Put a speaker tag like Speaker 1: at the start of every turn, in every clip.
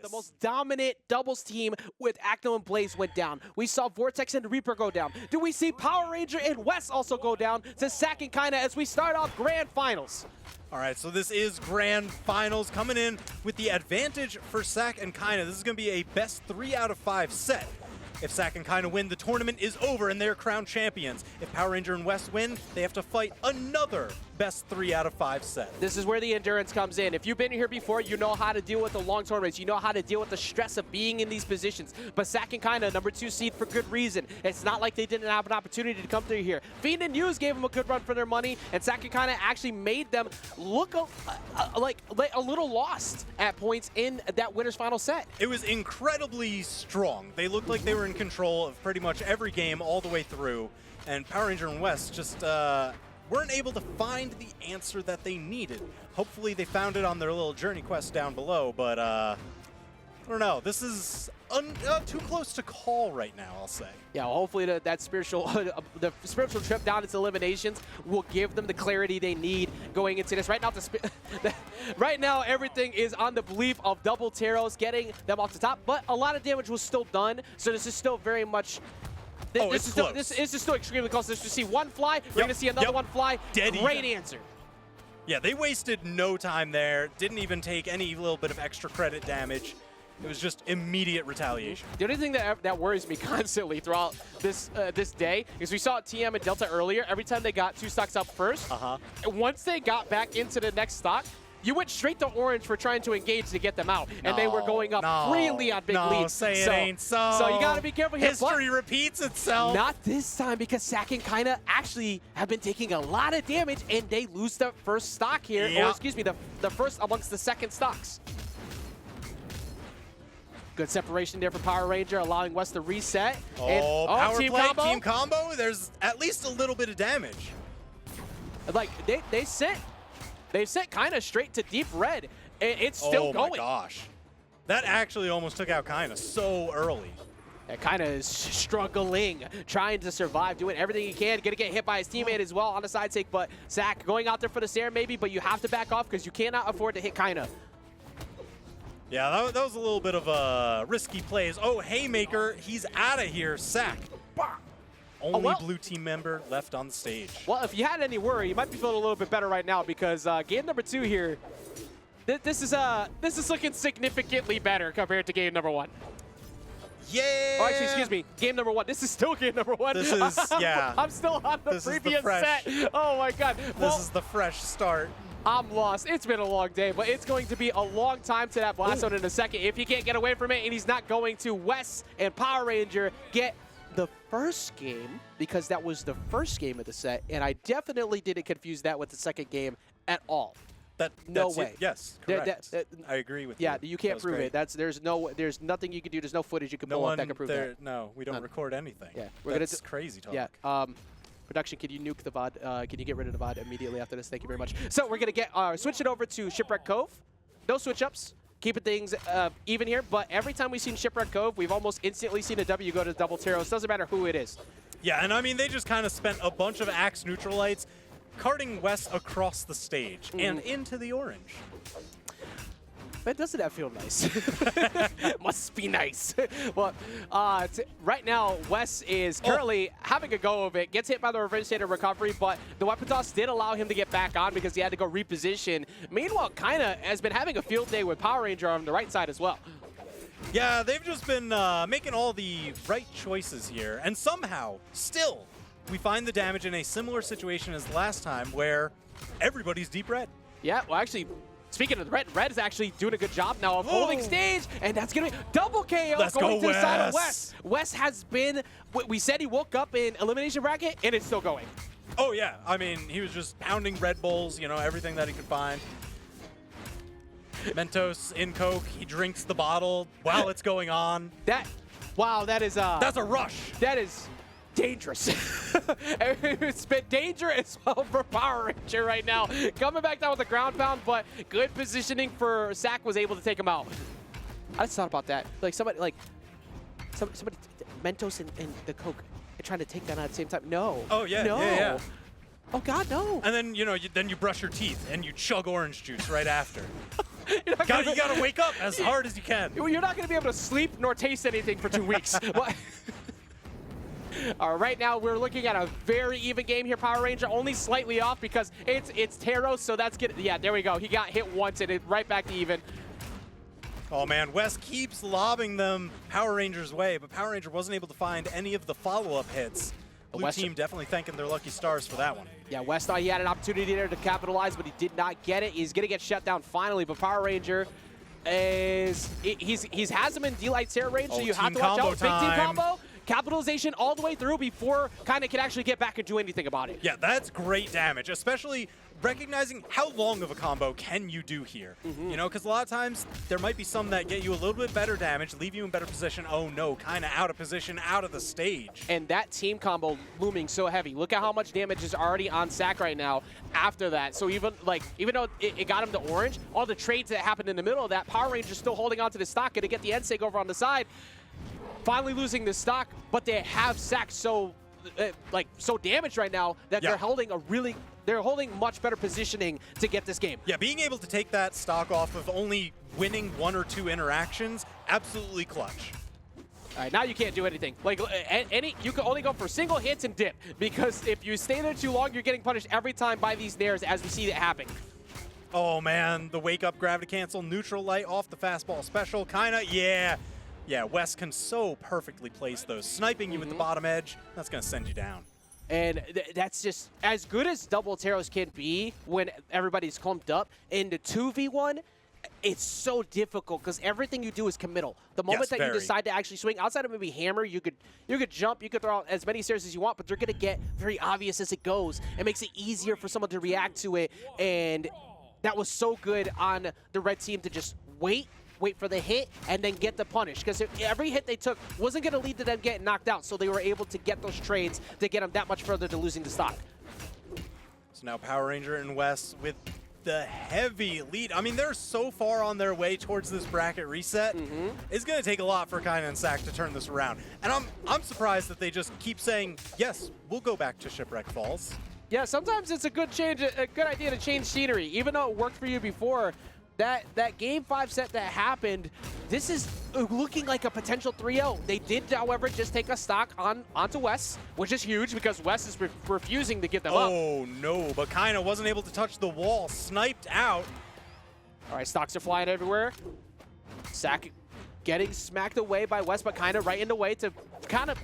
Speaker 1: The most dominant doubles team with Acno and Blaze went down. We saw Vortex and Reaper go down. Do we see Power Ranger and West also go down to SAC and Kyna as we start off Grand Finals?
Speaker 2: All right, so this is Grand Finals coming in with the advantage for SAC and Kyna. This is going to be a best 3 out of 5 set. If SAC and Kyna win, the tournament is over and they're crowned champions. If Power Ranger and West win, they have to fight another best 3 out of 5 set.
Speaker 1: This is where the endurance comes in. If you've been here before, you know how to deal with the long tournaments. You know how to deal with the stress of being in these positions. But SAC and Kyna, number 2 seed for good reason. It's not like they didn't have an opportunity to come through here. Fiend and Hughes gave them a good run for their money, and SAC and Kyna actually made them look like a little lost at points in that winner's final set.
Speaker 2: It was incredibly strong. They looked like they were in control of pretty much every game all the way through, and Power Ranger and West just weren't able to find the answer that they needed. Hopefully they found it on their little journey quest down below, but I don't know. This is too close to call right now, I'll say.
Speaker 1: Yeah, well, hopefully that spiritual trip down into eliminations will give them the clarity they need going into this. Right now, right now everything is on the belief of double Taros getting them off the top, but a lot of damage was still done, so this is still very much. This is still extremely close. Let's just see one fly. We're going to see another one fly. Great answer.
Speaker 2: Yeah, they wasted no time there. Didn't even take any little bit of extra credit damage. It was just immediate retaliation.
Speaker 1: The only thing that worries me constantly throughout this day is we saw TM and Delta earlier. Every time they got 2 stocks up first, once they got back into the next stock, you went straight to orange for trying to engage to get them out, and they were going up freely on big leads.
Speaker 2: Say it ain't so.
Speaker 1: So you got to be careful here.
Speaker 2: History repeats itself.
Speaker 1: Not this time, because SAC and Kyna actually have been taking a lot of damage, and they lose their first stock here, or excuse me, the first amongst the second stocks. Good separation there for Power Ranger, allowing West to reset.
Speaker 2: Power
Speaker 1: team
Speaker 2: play,
Speaker 1: combo.
Speaker 2: team combo. There's at least a little bit of damage.
Speaker 1: Like they sent Kyna straight to deep red. It's still going.
Speaker 2: Oh my gosh. That actually almost took out Kyna so early.
Speaker 1: Yeah, Kyna is struggling, trying to survive, doing everything he can. Gonna get hit by his teammate as well on the side take, but SAC going out there for the Sarah maybe, but you have to back off because you cannot afford to hit Kyna.
Speaker 2: Yeah, that was a little bit of a risky plays. Oh, Haymaker, he's out of here. SAC. Only blue team member left on the stage.
Speaker 1: Well, if you had any worry, you might be feeling a little bit better right now because game number 2 here, this is looking significantly better compared to game number 1.
Speaker 2: Yeah.
Speaker 1: Oh, actually, excuse me. Game number 1. This is still game number 1.
Speaker 2: This is, yeah.
Speaker 1: I'm still on the previous set. Oh my God.
Speaker 2: This is the fresh start.
Speaker 1: I'm lost. It's been a long day, but it's going to be a long time to that blast zone in a second. If he can't get away from it, and he's not going to, West and Power Ranger get the first game, because that was the first game of the set, and I definitely didn't confuse that with the second game at all. No way.
Speaker 2: Yes, correct. I agree with you.
Speaker 1: Yeah, you can't prove it. There's nothing you can do. There's no footage you can pull up that can prove that.
Speaker 2: No, we don't record anything.
Speaker 1: Yeah,
Speaker 2: that's crazy talk.
Speaker 1: Yeah. Production, can you nuke the VOD? Can you get rid of the VOD immediately after this? Thank you very much. So we're going to switch it over to Shipwreck Cove. No switch-ups. Keeping things even here. But every time we've seen Shipwreck Cove, we've almost instantly seen a W go to double Taros. Doesn't matter who it is.
Speaker 2: Yeah, and I mean, they just kind of spent a bunch of Axe Neutralites carting West across the stage and into the orange.
Speaker 1: Man, doesn't that feel nice? Must be nice. Well, right now, Wes is currently having a go of it. Gets hit by the reverse state of recovery, but the weapon toss did allow him to get back on because he had to go reposition. Meanwhile, Kyna has been having a field day with Power Ranger on the right side as well.
Speaker 2: Yeah, they've just been making all the right choices here. And somehow, still, we find the damage in a similar situation as last time where everybody's deep red.
Speaker 1: Yeah, well, actually, speaking of the red is actually doing a good job now of holding stage, and that's going to be double KO going to the side of Wes. Wes has been, we said he woke up in elimination bracket, and it's still going.
Speaker 2: Oh, yeah. I mean, he was just pounding Red Bulls, you know, everything that he could find. Mentos in Coke, he drinks the bottle while it's going on.
Speaker 1: Wow, that is
Speaker 2: that's a rush.
Speaker 1: That is dangerous. It's been dangerous as well for Power Ranger right now. Coming back down with a ground pound, but good positioning for SAC was able to take him out. I just thought about that. Like somebody Mentos and the Coke trying to take that out at the same time. No.
Speaker 2: Oh yeah.
Speaker 1: No.
Speaker 2: Yeah.
Speaker 1: Oh God, no.
Speaker 2: And then, you know, then you brush your teeth and you chug orange juice right after. You
Speaker 1: You're
Speaker 2: gotta wake up as hard as you can.
Speaker 1: You're not going to be able to sleep nor taste anything for 2 weeks. Right now, we're looking at a very even game here. Power Ranger only slightly off because it's Teros, so that's good. Yeah, there we go. He got hit once and it right back to even.
Speaker 2: Oh man, West keeps lobbing them Power Rangers' way, but Power Ranger wasn't able to find any of the follow-up hits. Blue team definitely thanking their lucky stars for that one.
Speaker 1: Yeah, West thought he had an opportunity there to capitalize, but he did not get it. He's going to get shut down finally, but Power Ranger he's has him in D-Light Terror range, so you have to watch out. Big team combo. Capitalization all the way through before Kyna can actually get back and do anything about it.
Speaker 2: Yeah, that's great damage, especially recognizing how long of a combo can you do here. You know, because a lot of times there might be some that get you a little bit better damage, leave you in better position. Oh no, Kyna out of position, out of the stage.
Speaker 1: And that team combo looming so heavy. Look at how much damage is already on SAC right now after that. So even though it got him to orange, all the trades that happened in the middle of that, Power Ranger's still holding on to the stock, gonna get the NSAC over on the side. Finally losing the stock, but they have SAC so damaged right now that they're holding much better positioning to get this game.
Speaker 2: Yeah, being able to take that stock off of only winning 1 or 2 interactions, absolutely clutch.
Speaker 1: All right, now you can't do anything. You can only go for single hits and dip, because if you stay there too long, you're getting punished every time by these nairs, as we see it happen.
Speaker 2: Oh man, the wake up gravity cancel, neutral light off the fastball special. Kyna, yeah, West can so perfectly place those. Sniping you at the bottom edge, that's going to send you down.
Speaker 1: And that's just as good as double Teros can be when everybody's clumped up. In the 2v1, it's so difficult because everything you do is committal. The moment that you decide to actually swing, outside of maybe hammer, you could jump, you could throw out as many stairs as you want, but they're going to get very obvious as it goes. It makes it easier for someone to react to it, and that was so good on the red team to just wait for the hit, and then get the punish. Because every hit they took wasn't going to lead to them getting knocked out, so they were able to get those trades to get them that much further to losing the stock.
Speaker 2: So now Power Ranger and West with the heavy lead. I mean, they're so far on their way towards this bracket reset. It's going to take a lot for Kyna and SAC to turn this around. And I'm surprised that they just keep saying, yes, we'll go back to Shipwreck Falls. Yeah,
Speaker 1: sometimes it's a good idea to change scenery. Even though it worked for you before, that Game 5 set that happened, this is looking like a potential 3-0. They did, however, just take a stock onto West, which is huge because West is refusing to give them up.
Speaker 2: Oh, no, but Kyna wasn't able to touch the wall. Sniped out.
Speaker 1: All right, stocks are flying everywhere. SAC getting smacked away by West, but Kyna right in the way to kind of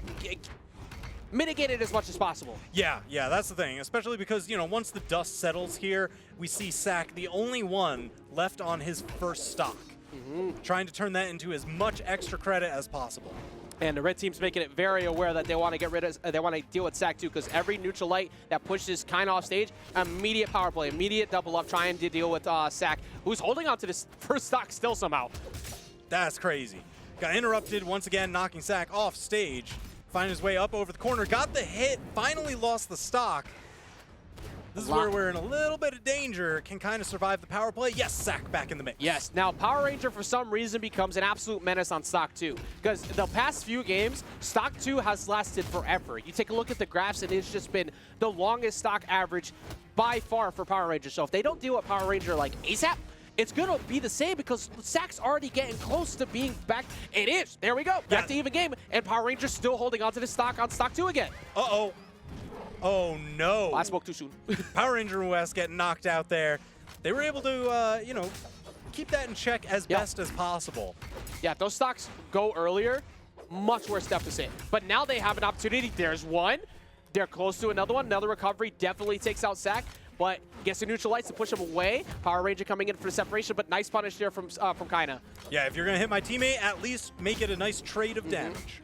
Speaker 1: mitigate it as much as possible.
Speaker 2: Yeah, that's the thing, especially because, you know, once the dust settles here, we see SAC, the only one left on his first stock, trying to turn that into as much extra credit as possible.
Speaker 1: And the red team's making it very aware that they want to deal with SAC too, because every neutral light that pushes Kyna off stage, immediate power play, immediate double up, trying to deal with SAC, who's holding on to this first stock still somehow.
Speaker 2: That's crazy. Got interrupted once again, knocking SAC off stage. Find his way up over the corner, got the hit, finally lost the stock. This is where we're in a little bit of danger. Can Kyna survive the power play? Yes, SAC back in the mix.
Speaker 1: Yes, now Power Ranger for some reason becomes an absolute menace on Stock 2. Because the past few games, Stock 2 has lasted forever. You take a look at the graphs and it's just been the longest stock average by far for Power Ranger. So if they don't deal with Power Ranger like ASAP, it's going to be the same because SAC's already getting close to being back. It is. There we go. Back to even game. And Power Ranger's still holding on to the stock on Stock 2 again.
Speaker 2: Uh-oh. Oh, no.
Speaker 1: I spoke too soon.
Speaker 2: Power Ranger and West getting knocked out there. They were able to, you know, keep that in check as best as possible.
Speaker 1: Yeah, if those stocks go earlier, much worse deficit. But now they have an opportunity. There's one. They're close to another one. Another recovery definitely takes out SAC. But gets the neutral lights to push him away. Power Ranger coming in for the separation, but nice punish there from Kyna.
Speaker 2: Yeah, if you're going to hit my teammate, at least make it a nice trade of damage.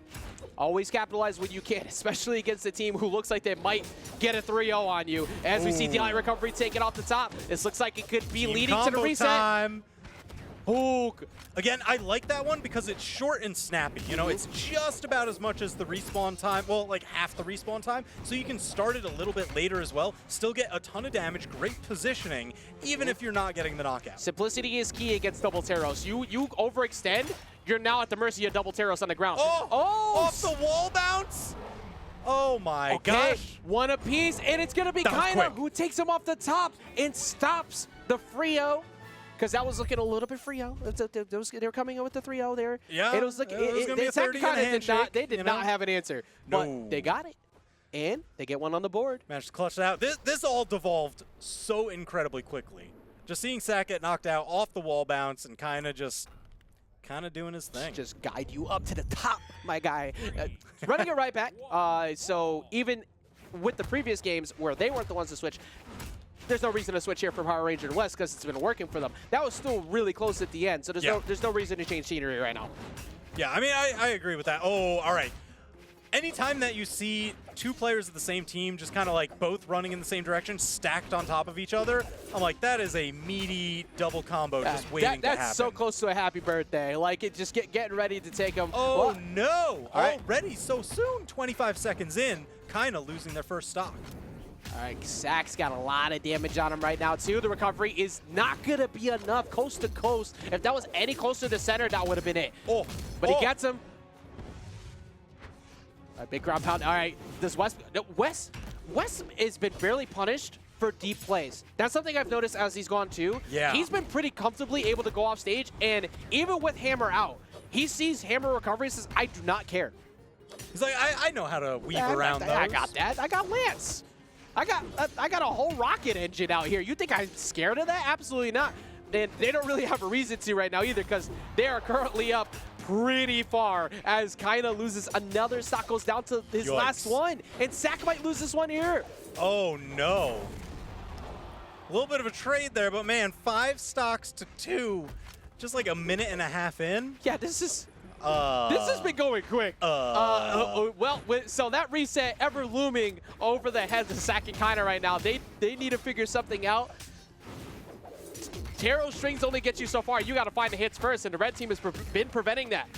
Speaker 1: Always capitalize when you can, especially against a team who looks like they might get a 3-0 on you. As we see D-Light recovery taken off the top, this looks like it could be leading to the reset.
Speaker 2: Time. Ooh. Again, I like that one because it's short and snappy. You know, it's just about as much as the respawn time. Well, like half the respawn time. So you can start it a little bit later as well. Still get a ton of damage, great positioning, even if you're not getting the knockout.
Speaker 1: Simplicity is key against double Teros. You overextend, you're now at the mercy of double Teros on the ground.
Speaker 2: Oh! Off the wall bounce? Oh my gosh.
Speaker 1: One apiece, and it's going to be Kyna who takes him off the top and stops the Frio. Because that was looking a little bit Frio. They were coming in with the 3-0 there.
Speaker 2: Yeah,
Speaker 1: it was like,
Speaker 2: it was SAC
Speaker 1: did not have an answer.
Speaker 2: No.
Speaker 1: But they got it. And they get one on the board.
Speaker 2: Managed to clutch it out. This all devolved so incredibly quickly. Just seeing SAC get knocked out off the wall bounce and kind of doing his thing.
Speaker 1: Just guide you up to the top, my guy. Running it right back. So even with the previous games where they weren't the ones to switch, there's no reason to switch here for Power Ranger and West because it's been working for them. That was still really close at the end, so there's no reason to change scenery right now.
Speaker 2: Yeah, I mean, I agree with that. Oh, all right. Anytime that you see two players of the same team just kind of like both running in the same direction, stacked on top of each other, I'm like, that is a meaty double combo just waiting to happen.
Speaker 1: That's so close to a happy birthday. Like, it just getting ready to take them.
Speaker 2: Oh, no.
Speaker 1: All
Speaker 2: Already so soon, 25 seconds in, kind of losing their first stock.
Speaker 1: All right, SAC's got a lot of damage on him right now, too. The recovery is not going to be enough coast to coast. If that was any closer to center, that would have been it.
Speaker 2: Oh,
Speaker 1: but he gets him. All right, big ground pound. All right, does West has been barely punished for deep plays. That's something I've noticed as he's gone, too.
Speaker 2: Yeah.
Speaker 1: He's been pretty comfortably able to go off stage, and even with Hammer out, he sees Hammer recovery and says, I do not care.
Speaker 2: He's like, I know how to weave around those.
Speaker 1: I got that. I got Lance. I got a whole rocket engine out here. You think I'm scared of that? Absolutely not. And they don't really have a reason to right now either because they are currently up pretty far as Kyna loses another stock, goes down to his last one. And SAC might lose this one here.
Speaker 2: Oh, no. A little bit of a trade there, but man, 5 stocks to 2, just like a minute and a half in.
Speaker 1: Yeah, this has been going quick. So that reset ever looming over the heads of SAC and Kyna right now. They need to figure something out. Tarot strings only get you so far. You got to find the hits first, and the red team has been preventing that.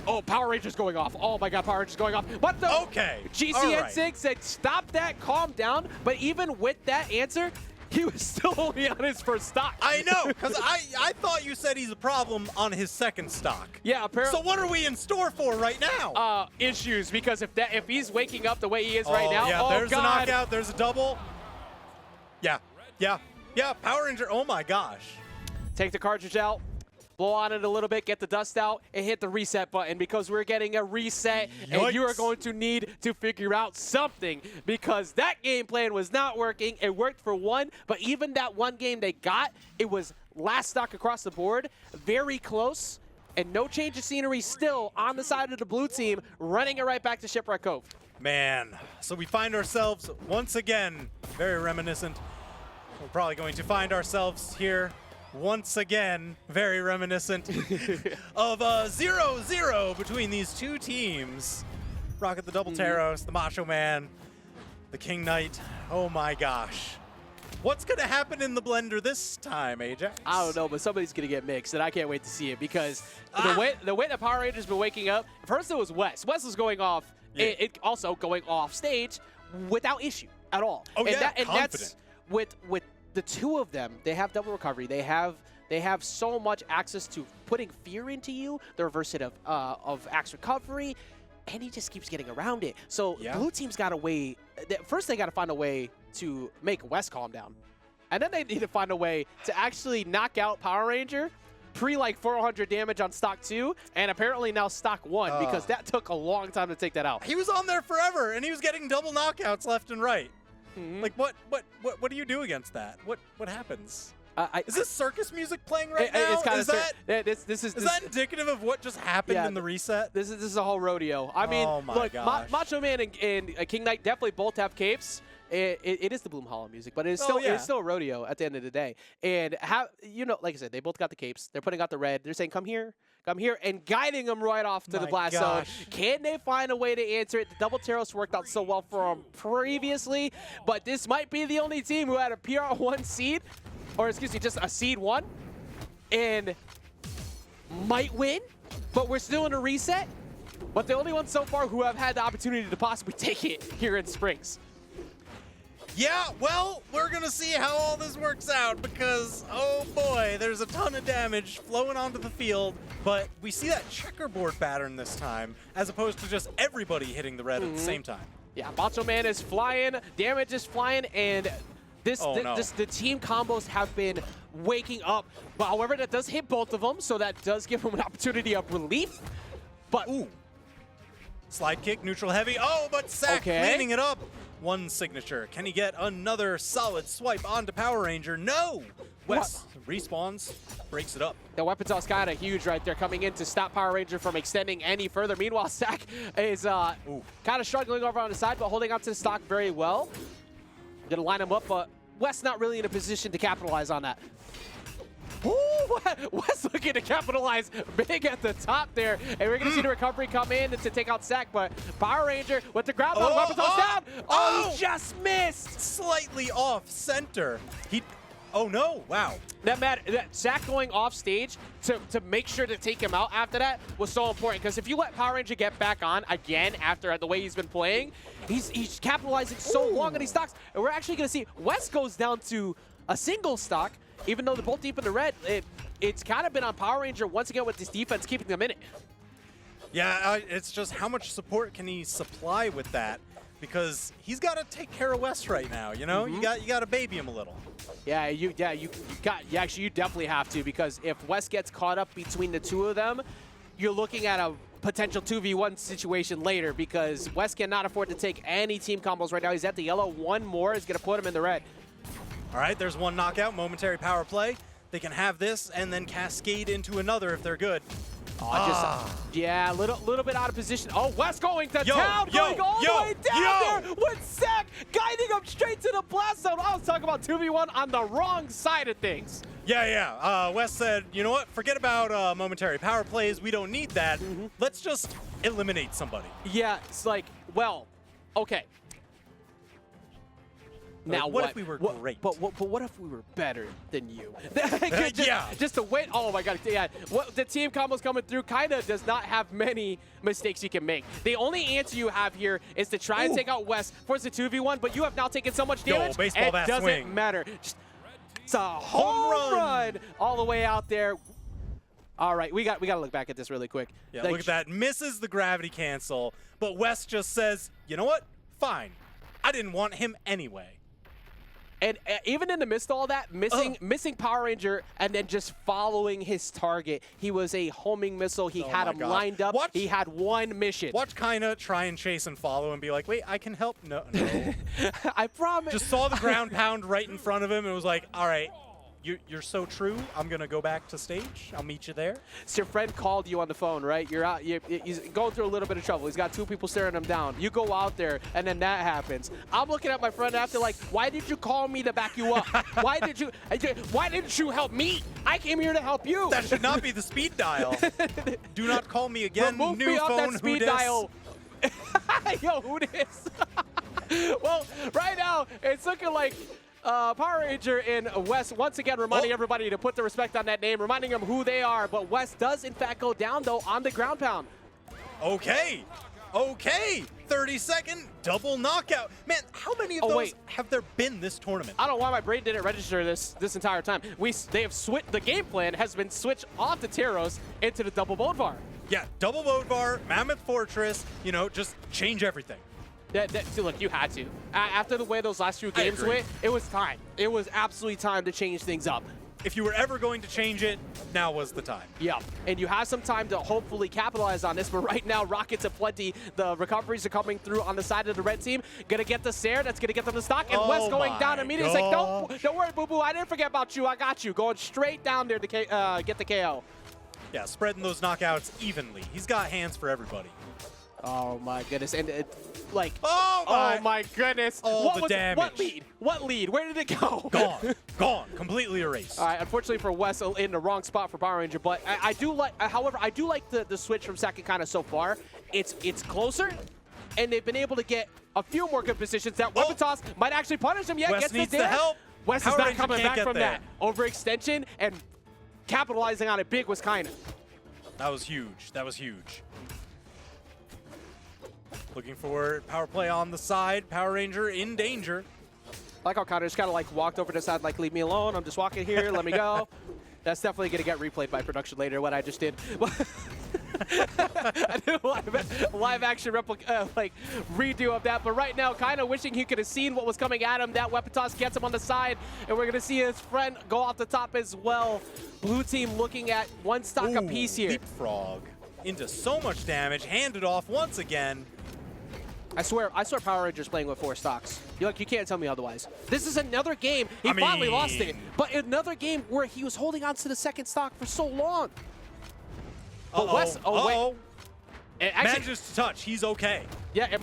Speaker 1: Oh, Power Rangers going off. Oh my God, Power Rangers going off. What the?
Speaker 2: Okay.
Speaker 1: GCN6 said, stop that, calm down. But even with that answer, he was still only on his first stock.
Speaker 2: I know, because I thought you said he's a problem on his second stock.
Speaker 1: Yeah, apparently.
Speaker 2: So what are we in store for right now?
Speaker 1: Issues, because if he's waking up the way he is right now,
Speaker 2: yeah, there's
Speaker 1: God.
Speaker 2: a knockout, there's a double. Yeah, Power Ranger, oh my gosh.
Speaker 1: Take the cartridge out, blow on it a little bit, get the dust out, and hit the reset button because we're getting a reset, and you are going to need to figure out something because that game plan was not working. It worked for one, but even that one game they got, it was last stock across the board, very close, and no change of scenery still on the side of the blue team, running it right back to Shipwreck Cove.
Speaker 2: Man, so we find ourselves once again very reminiscent. We're probably going to find ourselves here once again very reminiscent of a 0-0 between these two teams. Rocket the Double Taros, the Macho Man, the King Knight. Oh my gosh. What's going to happen in the blender this time, Ajax?
Speaker 1: I don't know, but somebody's going to get mixed, and I can't wait to see it because the way the Power Rangers been waking up, first it was West. West was going off, it also going off stage without issue at all.
Speaker 2: Oh,
Speaker 1: and
Speaker 2: yeah,
Speaker 1: that's with the two of them. They have double recovery. They have so much access to putting fear into you, the reverse hit of axe recovery, and he just keeps getting around it. So blue team's got a way. First, they got to find a way to make West calm down, and then they need to find a way to actually knock out Power Ranger like 400 damage on stock 2, and apparently now stock 1 because that took a long time to take that out.
Speaker 2: He was on there forever, and he was getting double knockouts left and right. Like what do you do against that? What happens? Is this circus music playing right now?
Speaker 1: It's kind
Speaker 2: is
Speaker 1: of
Speaker 2: that
Speaker 1: is
Speaker 2: that indicative of what just happened in the reset?
Speaker 1: This is a whole rodeo. I mean, look, Macho Man and King Knight definitely both have capes. It is the Brawlhalla music, but it's still a rodeo at the end of the day. And like I said, they both got the capes. They're putting out the red. They're saying, come here, and guiding them right off to the blast zone. Can they find a way to answer it? The double Taros worked out so well for them previously, but this might be the only team who had a PR1 seed, or excuse me, just a seed 1, and might win, but we're still in a reset. But the only ones so far who have had the opportunity to possibly take it here in Springs.
Speaker 2: Yeah, well, we're going to see how all this works out because, oh boy, there's a ton of damage flowing onto the field, but we see that checkerboard pattern this time as opposed to just everybody hitting the red at the same time.
Speaker 1: Yeah, Macho Man is flying, damage is flying, and the team combos have been waking up. But however, that does hit both of them, so that does give them an opportunity of relief. But
Speaker 2: ooh, slide kick, neutral heavy. Oh, but SAC cleaning it up. One signature. Can he get another solid swipe onto Power Ranger? No! West respawns, breaks it up.
Speaker 1: The weapon toss kind of huge right there, coming in to stop Power Ranger from extending any further. Meanwhile, SAC is kind of struggling over on the side, but holding onto the stock very well. Gonna line him up, but West not really in a position to capitalize on that. Ooh, West looking to capitalize big at the top there. And we're going to see the recovery come in to take out SAC, but Power Ranger with the ground pound, weapon toss down. Oh, just missed.
Speaker 2: Slightly off center. Oh no, wow.
Speaker 1: That SAC going off stage to make sure to take him out after that was so important, because if you let Power Ranger get back on again after the way he's been playing, he's capitalizing so long on these stocks. And we're actually going to see West goes down to a single stock. Even though they're both deep in the red, it's kind of been on Power Ranger once again with this defense keeping them in it.
Speaker 2: Yeah, it's just how much support can he supply with that? Because he's got to take care of West right now, you know? You got to baby him a little.
Speaker 1: Yeah, you definitely have to, because if West gets caught up between the two of them, you're looking at a potential 2v1 situation later, because West cannot afford to take any team combos right now. He's at the yellow. One more is going to put him in the red.
Speaker 2: All right, there's one knockout, momentary power play. They can have this and then cascade into another if they're good.
Speaker 1: Yeah, a little bit out of position. Oh, West going to town, going all the way down there with SAC, guiding him straight to the blast zone. I was talking about 2v1 on the wrong side of things.
Speaker 2: Yeah. West said, you know what? Forget about momentary power plays. We don't need that. Let's just eliminate somebody.
Speaker 1: Yeah, it's like, well, okay. Now
Speaker 2: what if we were great?
Speaker 1: But what if we were better than you?
Speaker 2: Yeah.
Speaker 1: Just to wait. Oh my God. Yeah. The team combos coming through. Kyna does not have many mistakes you can make. The only answer you have here is to try and take out West for the 2v1. But you have now taken so much damage.
Speaker 2: Baseball bat
Speaker 1: doesn't
Speaker 2: swing.
Speaker 1: matter. It's a home run all the way out there. All right, we got to look back at this really quick.
Speaker 2: Yeah, look at that. Misses the gravity cancel, but West just says, you know what? Fine. I didn't want him anyway.
Speaker 1: And even in the midst of all that, missing Power Ranger and then just following his target. He was a homing missile. He had him lined up. He had one mission.
Speaker 2: Watch Kyna try and chase and follow and be like, wait, I can help. No.
Speaker 1: I promise.
Speaker 2: Just saw the ground pound right in front of him and was like, all right, you're so true. I'm going to go back to stage. I'll meet you there.
Speaker 1: So your friend called you on the phone, right? You're out. He's going through a little bit of trouble. He's got two people staring him down. You go out there, and then that happens. I'm looking at my friend after like, why did you call me to back you up? Why didn't you help me? I came here to help you.
Speaker 2: That should not be the speed dial. Do not call me again.
Speaker 1: Remove
Speaker 2: New
Speaker 1: me off
Speaker 2: phone,
Speaker 1: that speed dial. Yo, who this? Well, right now, it's looking like Power Ranger in West once again reminding everybody to put the respect on that name, reminding them who they are. But West does, in fact, go down, though, on the ground pound.
Speaker 2: Okay. 30-second double knockout. Man, how many of those have there been this tournament?
Speaker 1: I don't know why my brain didn't register this entire time. They have switched. The game plan has been switched off the Teros into the double Bodvar.
Speaker 2: Yeah, double Bodvar, Mammoth Fortress, you know, just change everything.
Speaker 1: Look, you had to. After the way those last few games went, it was time. It was absolutely time to change things up.
Speaker 2: If you were ever going to change it, now was the time.
Speaker 1: Yeah, and you have some time to hopefully capitalize on this, but right now, rockets aplenty. The recoveries are coming through on the side of the red team. Gonna get the Sair, that's gonna get them to stock, and West going down immediately. He's like, don't worry, boo-boo, I didn't forget about you, I got you. Going straight down there to get the KO.
Speaker 2: Yeah, spreading those knockouts evenly. He's got hands for everybody.
Speaker 1: Oh my goodness, and
Speaker 2: oh
Speaker 1: my goodness.
Speaker 2: All the damage.
Speaker 1: What lead? Where did it go?
Speaker 2: Gone, completely erased.
Speaker 1: All right, unfortunately for West, in the wrong spot for Power Ranger, but I do like, however, I do like the switch from SAC kind of so far. It's closer, and they've been able to get a few more good positions. That weapon toss might actually punish him. Yeah,
Speaker 2: West needs the help.
Speaker 1: West is not coming back from that. Overextension and capitalizing on it big was Kyna.
Speaker 2: That was huge. That was huge. Looking for power play on the side. Power Ranger in danger.
Speaker 1: I like how Kyna just kind of like walked over to the side, like, leave me alone. I'm just walking here. Let me go. That's definitely going to get replayed by production later, what I just did. I did a live action like redo of that. But right now, Kyna wishing he could have seen what was coming at him. That weapon toss gets him on the side. And we're going to see his friend go off the top as well. Blue team looking at one stock apiece here.
Speaker 2: Leapfrog into so much damage. Handed off once again.
Speaker 1: I swear Power Rangers playing with 4 stocks. You can't tell me otherwise. This is another game. He finally lost it. But another game where he was holding on to the second stock for so long. But West, wait.
Speaker 2: Manages to touch. He's okay.
Speaker 1: Yeah,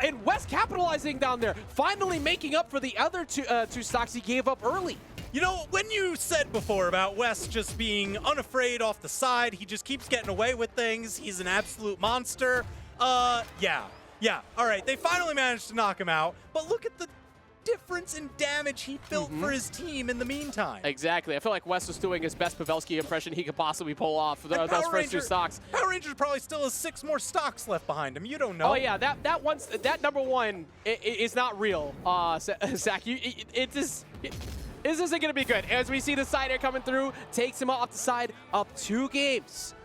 Speaker 1: and West capitalizing down there. Finally making up for the other two stocks he gave up early.
Speaker 2: You know, when you said before about West just being unafraid off the side, he just keeps getting away with things. He's an absolute monster. Yeah, all right, they finally managed to knock him out, but look at the difference in damage he built for his team in the meantime.
Speaker 1: Exactly. I feel like West was doing his best Pavelski impression he could possibly pull off those first 2 stocks.
Speaker 2: Power Rangers probably still has 6 more stocks left behind him. You don't know.
Speaker 1: Oh, yeah, that number 1 is not real, Zach. This isn't going to be good. As we see the side air coming through, takes him off the side of 2 games.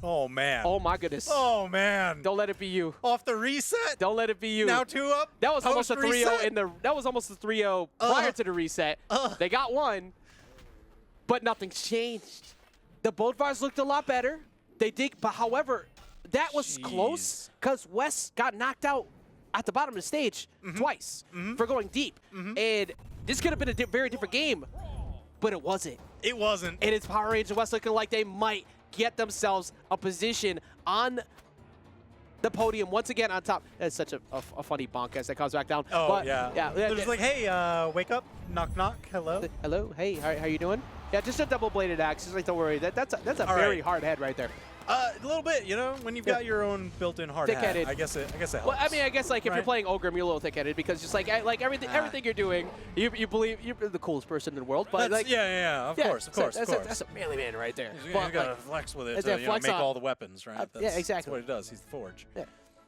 Speaker 2: Oh, man.
Speaker 1: Oh, my goodness.
Speaker 2: Oh, man.
Speaker 1: Don't let it be you.
Speaker 2: Off the reset?
Speaker 1: Don't let it be you.
Speaker 2: Now 2 up?
Speaker 1: That was almost a 3-0 in the. That was almost a 3-0 prior to the reset. They got 1, but nothing's changed. The Bodvars looked a lot better. They did, but however, that was close because West got knocked out at the bottom of the stage twice for going deep. And this could have been a very different game, but it wasn't.
Speaker 2: It wasn't.
Speaker 1: And it's Power Rangers West looking like they might get themselves a position on the podium once again on top. That's such a funny bonk as that comes back down.
Speaker 2: Oh,
Speaker 1: but,
Speaker 2: yeah. They're just like, hey, wake up, knock, knock, hello.
Speaker 1: Hello, hey, how you doing? Yeah, just a double-bladed axe. Just like, don't worry, that's a very hard head right there.
Speaker 2: A little bit, you know, when you've got your own built-in hard
Speaker 1: thick-headed.
Speaker 2: hat. I guess it helps.
Speaker 1: Well, I mean, I guess like if you're playing Ogrim, you're a little thick-headed because just like everything you're doing, you believe you're the coolest person in the world. But like,
Speaker 2: of course.
Speaker 1: That's a manly man right there.
Speaker 2: He's gotta flex with it to make all the weapons, right?
Speaker 1: Yeah, exactly.
Speaker 2: That's what he does. He's the Forge.
Speaker 1: Yeah.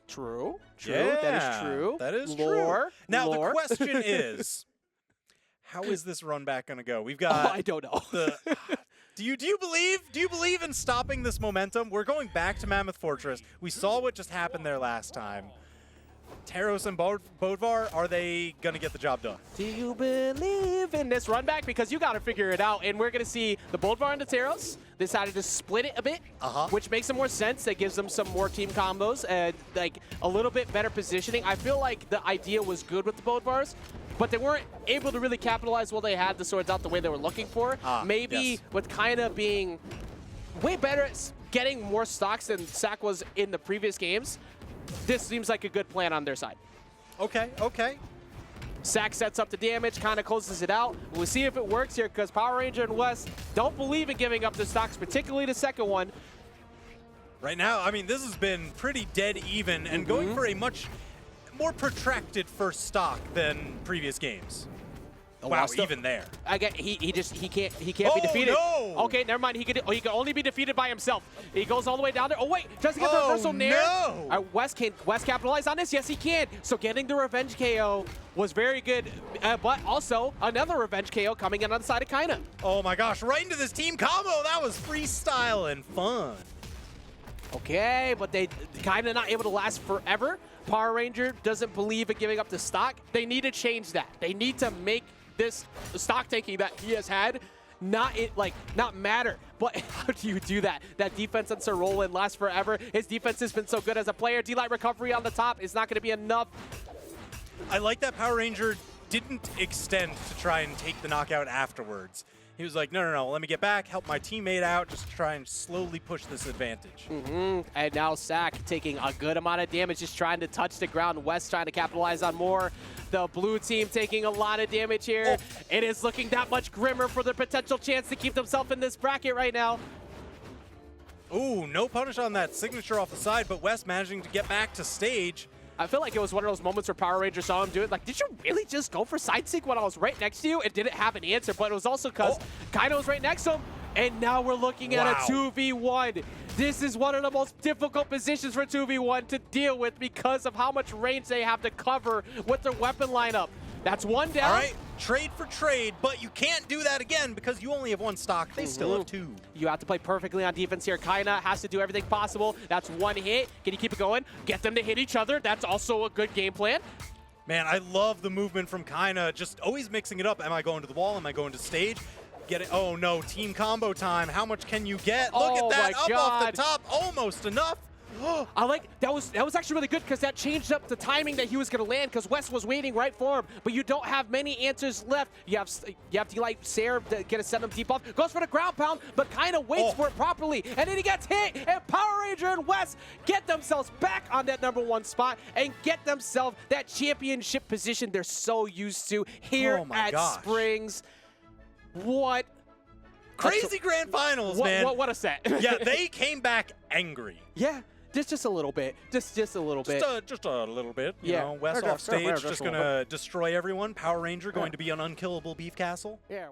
Speaker 1: True.
Speaker 2: Yeah,
Speaker 1: that is true.
Speaker 2: That is
Speaker 1: Lore.
Speaker 2: true. Now
Speaker 1: Lore.
Speaker 2: the question is, how is this run back going to go? We've got.
Speaker 1: I don't know.
Speaker 2: Do you believe in stopping this momentum? We're going back to Mammoth Fortress. We saw what just happened there last time. Taros and Bodvar, are they going to get the job done?
Speaker 1: Do you believe in this run back? Because you got to figure it out. And we're going to see the Bodvar and the Taros decided to split it a bit, which makes some more sense. That gives them some more team combos and like a little bit better positioning. I feel like the idea was good with the Bodvars, but they weren't able to really capitalize while they had the swords out the way they were looking for. Maybe with Kyna being way better at getting more stocks than SAC was in the previous games, this seems like a good plan on their side.
Speaker 2: Okay.
Speaker 1: SAC sets up the damage, kind of closes it out. We'll see if it works here because Power Ranger and West don't believe in giving up the stocks, particularly the second one.
Speaker 2: Right now, I mean, this has been pretty dead even and going for a much more protracted first stock than previous games. Wow, even there.
Speaker 1: I get he can't be defeated.
Speaker 2: No.
Speaker 1: Okay, never mind. He can only be defeated by himself. He goes all the way down there. Oh wait, tries to get the reversal nair.
Speaker 2: No.
Speaker 1: West capitalize on this? Yes, he can. So getting the revenge KO was very good, but also another revenge KO coming in on the side of Kyna.
Speaker 2: Oh my gosh, right into this team combo. That was freestyle and fun.
Speaker 1: Okay, but they kind of not able to last forever. Power Ranger doesn't believe in giving up the stock. They need to change that. They need to make this stock taking that he has had not matter. But how do you do that? That defense on Sir Roland lasts forever. His defense has been so good as a player. D-Light recovery on the top is not going to be enough.
Speaker 2: I like that Power Ranger didn't extend to try and take the knockout afterwards. He was like, no, let me get back, help my teammate out, just try and slowly push this advantage.
Speaker 1: And now SAC taking a good amount of damage, just trying to touch the ground. West trying to capitalize on more. The blue team taking a lot of damage here. It is looking that much grimmer for the potential chance to keep themselves in this bracket right now.
Speaker 2: Ooh, no punish on that signature off the side, but West managing to get back to stage.
Speaker 1: I feel like it was one of those moments where Power Rangers saw him do it. Like, did you really just go for side sync when I was right next to you? It didn't have an answer, but it was also because Kyna was right next to him. And now we're looking at a 2v1. This is one of the most difficult positions for 2v1 to deal with because of how much range they have to cover with their weapon lineup. That's one down.
Speaker 2: All right, trade for trade, but you can't do that again because you only have one stock. They still have two.
Speaker 1: You have to play perfectly on defense here. Kyna has to do everything possible. That's one hit. Can you keep it going? Get them to hit each other. That's also a good game plan.
Speaker 2: Man, I love the movement from Kyna, just always mixing it up. Am I going to the wall? Am I going to stage? Get it. Oh no, team combo time. How much can you get? Look at that, up off the top, almost enough.
Speaker 1: I like that was actually really good because that changed up the timing that he was going to land because West was waiting right for him. But you don't have many answers left. You have to like Sarah to get a send him deep off. Goes for the ground pound, but kind of waits for it properly, and then he gets hit. And Power Ranger and West get themselves back on that #1 spot and get themselves that championship position they're so used to here at Springs. What
Speaker 2: crazy grand finals, man!
Speaker 1: What a set!
Speaker 2: Yeah, they came back angry.
Speaker 1: Yeah. Just a little bit. Just a little bit.
Speaker 2: Just a little bit. You know, West off stage, just going to destroy everyone. Power Ranger going to be an unkillable beef castle.
Speaker 1: Yeah.